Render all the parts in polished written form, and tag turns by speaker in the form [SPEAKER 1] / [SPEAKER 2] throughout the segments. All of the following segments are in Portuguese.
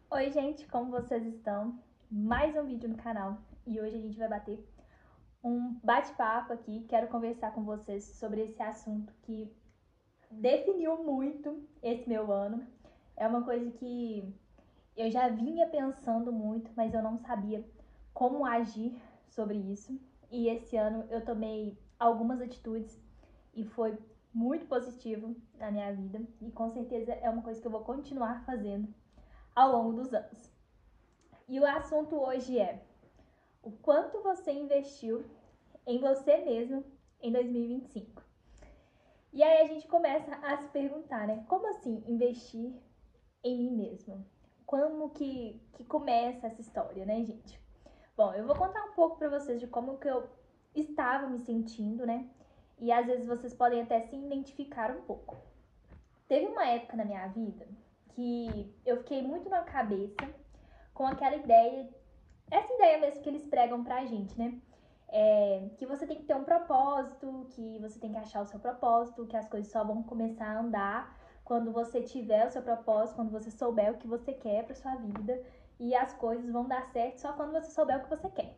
[SPEAKER 1] Oi gente, como vocês estão? Mais um vídeo no canal e hoje a gente vai bater um bate-papo aqui. Quero conversar com vocês sobre esse assunto que definiu muito esse meu ano. É uma coisa que eu já vinha pensando muito, mas eu não sabia como agir sobre isso. E esse ano eu tomei algumas atitudes e foi muito positivo na minha vida e com certeza é uma coisa que eu vou continuar fazendo ao longo dos anos. E o assunto hoje é o quanto você investiu em você mesmo em 2025. E aí a gente começa a se perguntar, né? Como assim investir em mim mesmo? Como que começa essa história, né, gente? Bom, eu vou contar um pouco pra vocês de como que eu estava me sentindo, né? E às vezes vocês podem até se identificar um pouco. Teve uma época na minha vida que eu fiquei muito na cabeça com aquela ideia, essa ideia mesmo que eles pregam pra gente, né? Que você tem que ter um propósito, que você tem que achar o seu propósito, que as coisas só vão começar a andar quando você tiver o seu propósito, quando você souber o que você quer pra sua vida, e as coisas vão dar certo só quando você souber o que você quer.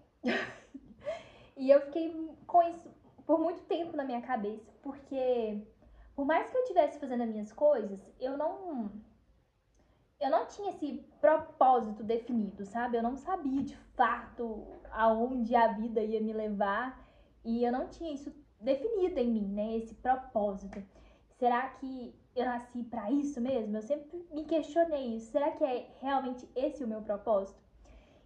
[SPEAKER 1] E eu fiquei com isso por muito tempo na minha cabeça, porque por mais que eu estivesse fazendo as minhas coisas, eu não tinha esse propósito definido, sabe? Eu não sabia de fato aonde a vida ia me levar e eu não tinha isso definido em mim, né? Esse propósito. Será que eu nasci para isso mesmo? Eu sempre me questionei isso. Será que é realmente esse o meu propósito?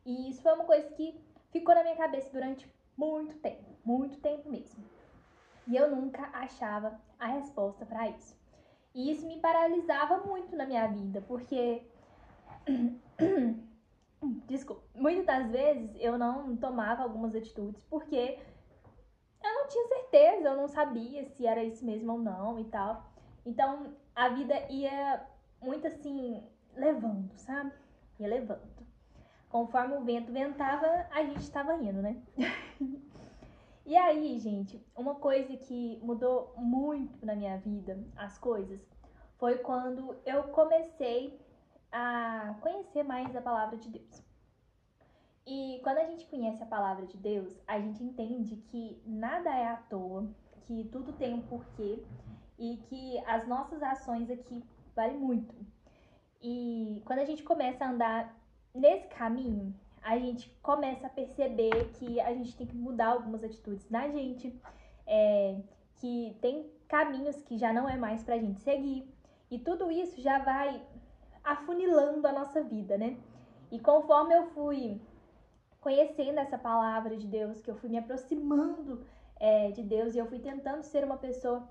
[SPEAKER 1] E isso foi uma coisa que ficou na minha cabeça durante muito tempo mesmo. E eu nunca achava a resposta para isso. E isso me paralisava muito na minha vida, porque desculpa, muitas das vezes eu não tomava algumas atitudes porque eu não tinha certeza, eu não sabia se era isso mesmo ou não e tal. Então a vida ia muito assim, levando, sabe? Ia levando. Conforme o vento ventava, a gente estava indo, né? E aí, gente, uma coisa que mudou muito na minha vida, as coisas, foi quando eu comecei a conhecer mais a palavra de Deus. E quando a gente conhece a palavra de Deus, a gente entende que nada é à toa, que tudo tem um porquê e que as nossas ações aqui valem muito. E quando a gente começa a andar nesse caminho, a gente começa a perceber que a gente tem que mudar algumas atitudes na gente, que tem caminhos que já não é mais pra gente seguir. E tudo isso já vai afunilando a nossa vida, né? E conforme eu fui conhecendo essa palavra de Deus, que eu fui me aproximando de Deus e eu fui tentando ser uma pessoa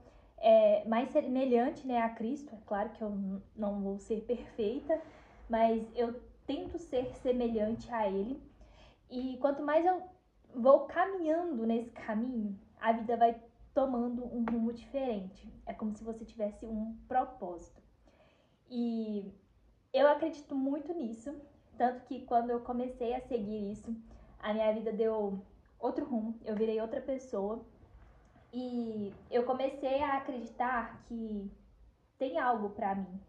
[SPEAKER 1] mais semelhante, né, a Cristo. É claro que eu não vou ser perfeita, mas eu tento ser semelhante a Ele. E quanto mais eu vou caminhando nesse caminho, a vida vai tomando um rumo diferente. É como se você tivesse um propósito. E eu acredito muito nisso, tanto que quando eu comecei a seguir isso, a minha vida deu outro rumo, eu virei outra pessoa e eu comecei a acreditar que tem algo pra mim.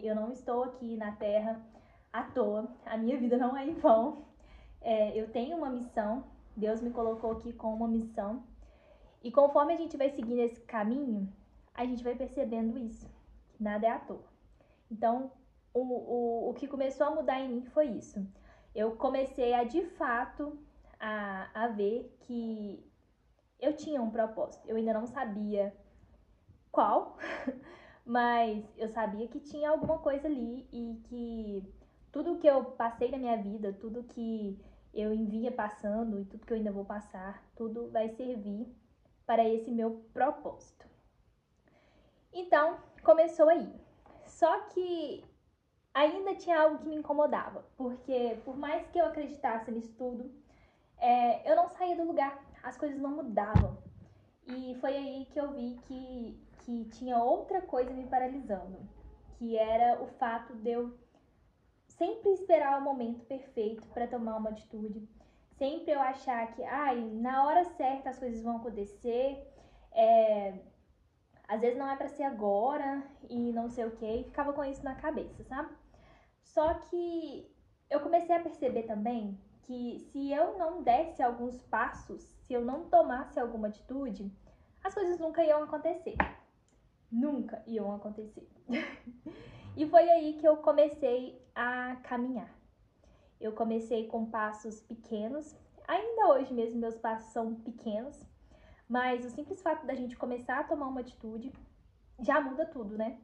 [SPEAKER 1] Eu não estou aqui na Terra à toa, a minha vida não é em vão. Eu tenho uma missão, Deus me colocou aqui com uma missão e conforme a gente vai seguindo esse caminho, a gente vai percebendo isso, que nada é à toa. Então, o que começou a mudar em mim foi isso. Eu comecei a, de fato, a ver que eu tinha um propósito. Eu ainda não sabia qual, mas eu sabia que tinha alguma coisa ali e que tudo que eu passei na minha vida, tudo que eu vinha passando e tudo que eu ainda vou passar, tudo vai servir para esse meu propósito. Então, começou aí. Só que ainda tinha algo que me incomodava, porque por mais que eu acreditasse nisso tudo, eu não saía do lugar, as coisas não mudavam. E foi aí que eu vi que tinha outra coisa me paralisando, que era o fato de eu sempre esperar o momento perfeito para tomar uma atitude, sempre eu achar que, na hora certa as coisas vão acontecer, é, às vezes não é para ser agora e não sei o que, e ficava com isso na cabeça, sabe? Só que eu comecei a perceber também que se eu não desse alguns passos, se eu não tomasse alguma atitude, as coisas nunca iam acontecer. Nunca iam acontecer. E foi aí que eu comecei a caminhar. Eu comecei com passos pequenos. Ainda hoje mesmo meus passos são pequenos, mas o simples fato da gente começar a tomar uma atitude já muda tudo, né?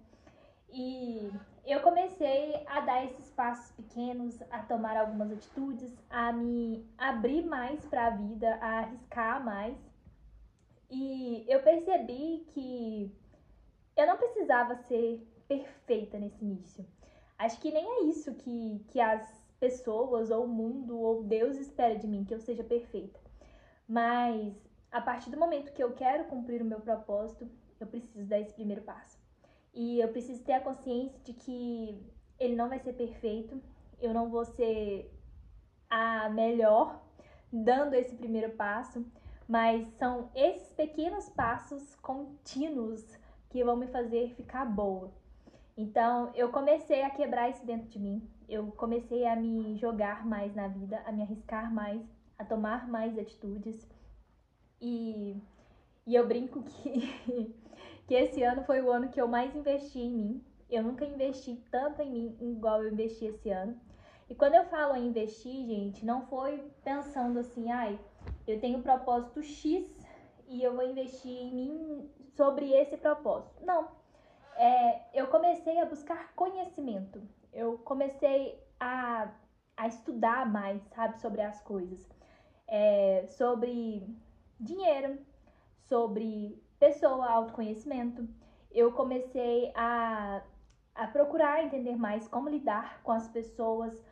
[SPEAKER 1] E eu comecei a dar esses passos pequenos, a tomar algumas atitudes, a me abrir mais para a vida, a arriscar mais. E eu percebi que eu não precisava ser perfeita nesse início. Acho que nem é isso que as pessoas, ou o mundo, ou Deus espera de mim, que eu seja perfeita. Mas a partir do momento que eu quero cumprir o meu propósito, eu preciso dar esse primeiro passo. E eu preciso ter a consciência de que ele não vai ser perfeito, eu não vou ser a melhor dando esse primeiro passo, mas são esses pequenos passos contínuos que vão me fazer ficar boa. Então, eu comecei a quebrar isso dentro de mim. Eu comecei a me jogar mais na vida, a me arriscar mais, a tomar mais atitudes. E, e eu brinco que, que esse ano foi o ano que eu mais investi em mim. Eu nunca investi tanto em mim igual eu investi esse ano. E quando eu falo em investir, gente, não foi pensando assim, ai, eu tenho um propósito X e eu vou investir em mim sobre esse propósito. Não. Eu comecei a buscar conhecimento. Eu comecei a estudar mais, sabe, sobre as coisas. Sobre dinheiro, sobre pessoa, autoconhecimento. Eu comecei a procurar entender mais como lidar com as pessoas,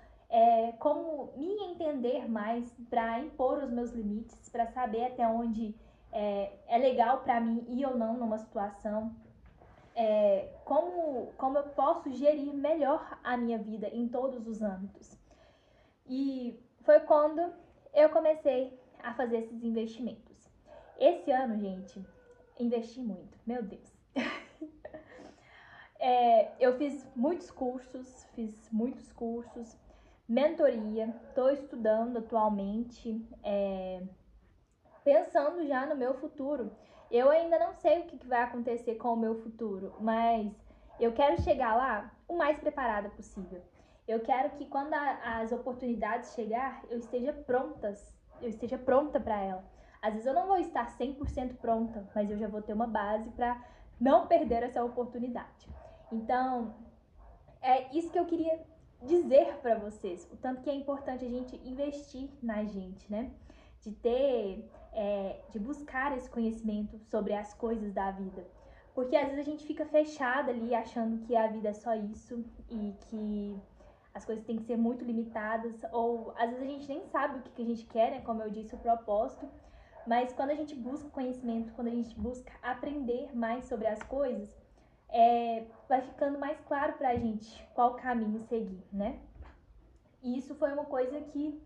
[SPEAKER 1] como me entender mais para impor os meus limites, para saber até onde é legal para mim ir ou não numa situação. Como eu posso gerir melhor a minha vida em todos os âmbitos. E foi quando eu comecei a fazer esses investimentos. Esse ano, gente, investi muito, meu Deus. Eu fiz muitos cursos, mentoria, estou estudando atualmente, pensando já no meu futuro. Eu ainda não sei o que vai acontecer com o meu futuro, mas eu quero chegar lá o mais preparada possível. Eu quero que quando as oportunidades chegar, eu esteja pronta para ela. Às vezes eu não vou estar 100% pronta, mas eu já vou ter uma base para não perder essa oportunidade. Então, é isso que eu queria dizer para vocês, o tanto que é importante a gente investir na gente, né? De ter, de buscar esse conhecimento sobre as coisas da vida. Porque às vezes a gente fica fechada ali achando que a vida é só isso e que as coisas têm que ser muito limitadas, ou às vezes a gente nem sabe o que a gente quer, né? Como eu disse, o propósito. Mas quando a gente busca conhecimento, quando a gente busca aprender mais sobre as coisas, vai ficando mais claro pra gente qual caminho seguir, né? E isso foi uma coisa que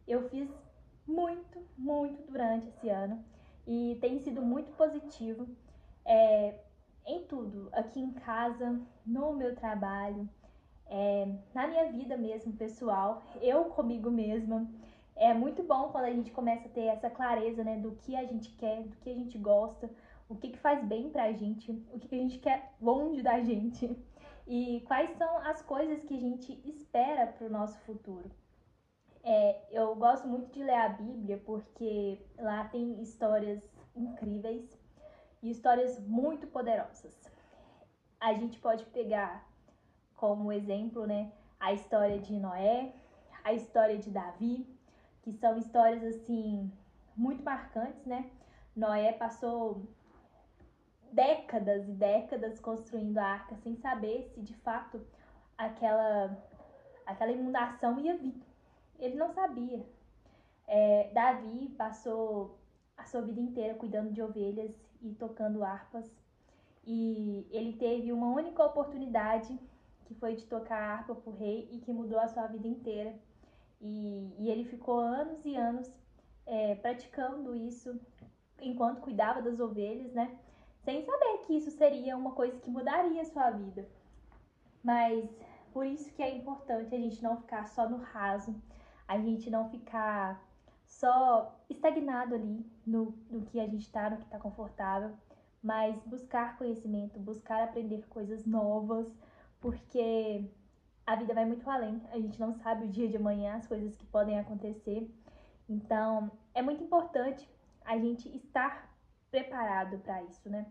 [SPEAKER 1] eu fiz muito durante esse ano e tem sido muito positivo em tudo, aqui em casa, no meu trabalho, na minha vida mesmo pessoal, eu comigo mesma. É muito bom quando a gente começa a ter essa clareza, né, do que a gente quer, do que a gente gosta, o que faz bem pra gente, o que a gente quer longe da gente e quais são as coisas que a gente espera pro nosso futuro. Eu gosto muito de ler a Bíblia porque lá tem histórias incríveis e histórias muito poderosas. A gente pode pegar como exemplo, né, a história de Noé, a história de Davi, que são histórias assim muito marcantes, né? Noé passou décadas e décadas construindo a arca sem saber se de fato aquela inundação ia vir. Ele não sabia. Davi passou a sua vida inteira cuidando de ovelhas e tocando harpas. E ele teve uma única oportunidade, que foi de tocar a harpa pro rei e que mudou a sua vida inteira. E ele ficou anos e anos praticando isso enquanto cuidava das ovelhas, né? Sem saber que isso seria uma coisa que mudaria a sua vida. Mas por isso que é importante a gente não ficar só no raso, a gente não ficar só estagnado ali no que a gente tá, no que tá confortável, mas buscar conhecimento, buscar aprender coisas novas, porque a vida vai muito além, a gente não sabe o dia de amanhã, as coisas que podem acontecer. Então, é muito importante a gente estar preparado para isso, né?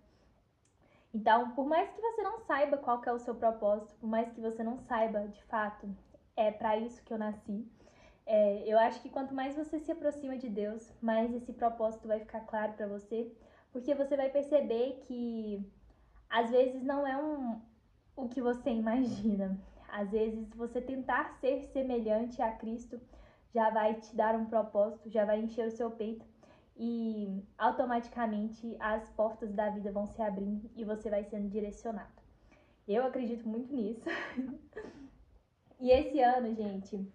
[SPEAKER 1] Então, por mais que você não saiba qual que é o seu propósito, por mais que você não saiba de fato, é para isso que eu nasci, eu acho que quanto mais você se aproxima de Deus, mais esse propósito vai ficar claro para você, porque você vai perceber que às vezes não é o que você imagina. Às vezes você tentar ser semelhante a Cristo já vai te dar um propósito, já vai encher o seu peito e automaticamente as portas da vida vão se abrindo e você vai sendo direcionado. Eu acredito muito nisso. E esse ano, gente,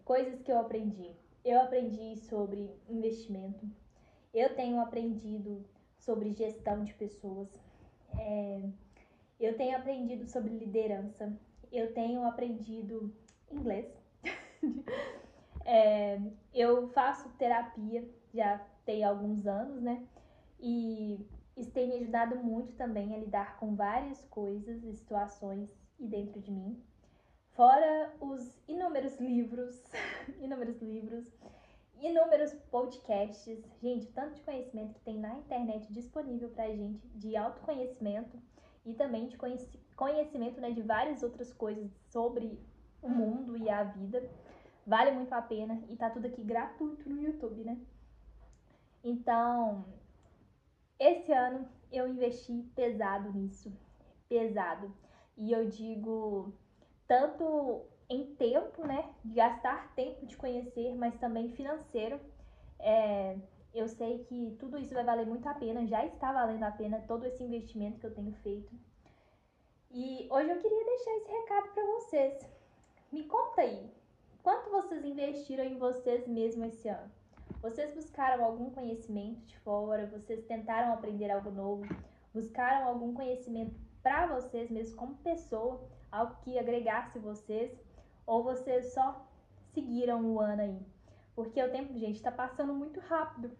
[SPEAKER 1] coisas que eu aprendi. Eu aprendi sobre investimento. Eu tenho aprendido sobre gestão de pessoas. Eu tenho aprendido sobre liderança. Eu tenho aprendido inglês. Eu faço terapia já tem alguns anos, né? E isso tem me ajudado muito também a lidar com várias coisas e situações e dentro de mim. Fora os inúmeros livros, inúmeros podcasts. Gente, o tanto de conhecimento que tem na internet disponível pra gente, de autoconhecimento e também de conhecimento, né, de várias outras coisas sobre o mundo e a vida. Vale muito a pena e tá tudo aqui gratuito no YouTube, né? Então, esse ano eu investi pesado nisso, pesado. E eu digo tanto em tempo, né, de gastar tempo de conhecer, mas também financeiro. Eu sei que tudo isso vai valer muito a pena, já está valendo a pena todo esse investimento que eu tenho feito. E hoje eu queria deixar esse recado para vocês. Me conta aí, quanto vocês investiram em vocês mesmos esse ano? Vocês buscaram algum conhecimento de fora? Vocês tentaram aprender algo novo? Buscaram algum conhecimento para vocês mesmos como pessoa? Algo que agregasse vocês? Ou vocês só seguiram o ano aí? Porque o tempo, gente, tá passando muito rápido.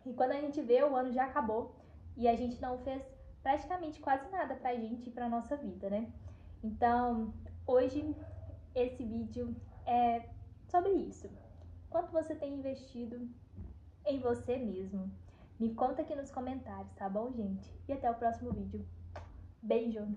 [SPEAKER 1] E quando a gente vê, o ano já acabou. E a gente não fez praticamente quase nada pra gente e pra nossa vida, né? Então, hoje, esse vídeo é sobre isso. Quanto você tem investido em você mesmo? Me conta aqui nos comentários, tá bom, gente? E até o próximo vídeo. Beijo!